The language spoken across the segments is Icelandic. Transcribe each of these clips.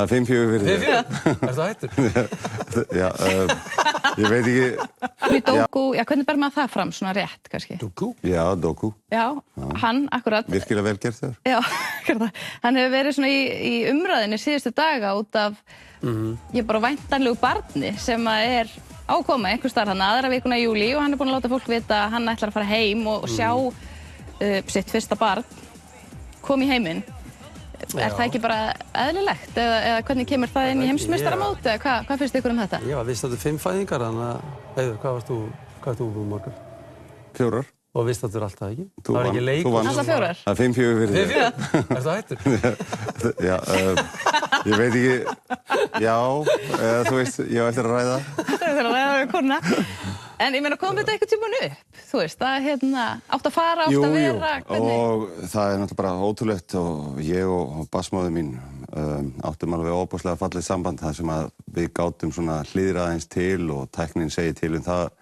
Það er 5-4 fyrir þig. 5-4? Er það hættur? Já, ég veit ekki. Doku, já, hvernig ber maður það fram svona rétt, kannski? Doku? Já, Doku. Já, hann, akkurat. Virkilega vel gert þér. Já, hann hefur verið svona í umræðinni síðustu daga út af ég bara væntanlegu barni sem er ákoma einhvers staðar hann aðra vikuna í júlí og hann er búinn að láta fólk vita að hann ætlar að fara heim og sjá sitt fyrsta barn kom í heiminn. Er það ekki bara eðlilegt eða hvernig kemur það inn í heimsmeistaramót eða hvað finnst ykkur um þetta? Ég var viðstaddur 5 fæðingar, þannig að, Heiður, hvað varst þú margar? 4. Og viðstaddur alltaf, ekki? Þú Það var ekki leikur. Alla 4? Það er 5-4 fyrir þig. 5-4? Er það hættur? Já, ég veit ekki, já, þú veist, ég á eftir að ræða. Það er að ræða við konuna. En ég meina, kom þetta einhvern tímann upp? Þú veist, það átt að fara, átt að vera, hvernig? Og það er náttúrulega bara ótrúlegt og ég og bassmóðir mín áttum alveg óbúslega fallið samband þar sem að við gátum svona hliðra aðeins til og tæknin segir til það.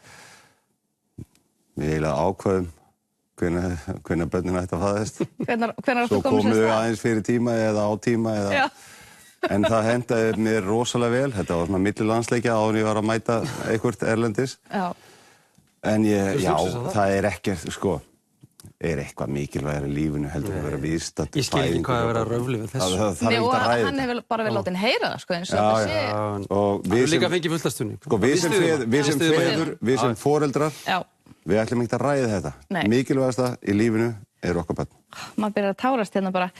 Við eiginlega ákveðum hvenær börnin ætti að fæðast. Hvenær áttu Svo komin komu þau aðeins fyrir tíma eða á tíma eða... En það hendaði mér rosalega vel. Þetta var svona millilandsleikja áður en ég var að mæta einhvert erlendis. Já. En það er ekkert, sko, er eitthvað mikilvægara í lífinu heldur en að vera viðstaddur. Ég skil ekki hvað að vera röfli við þessu. Það þarf ekki að ræða. Hann hefur bara verið látinn heyra það, sko, eins og það sé. Og við líka fengið fulltastunni. Sko, við sem foreldrar, við ætlum ekki að ræða þetta. Mikilvægasta í lífinu er okkar börn. Maður byrjar að tárast hérna bara.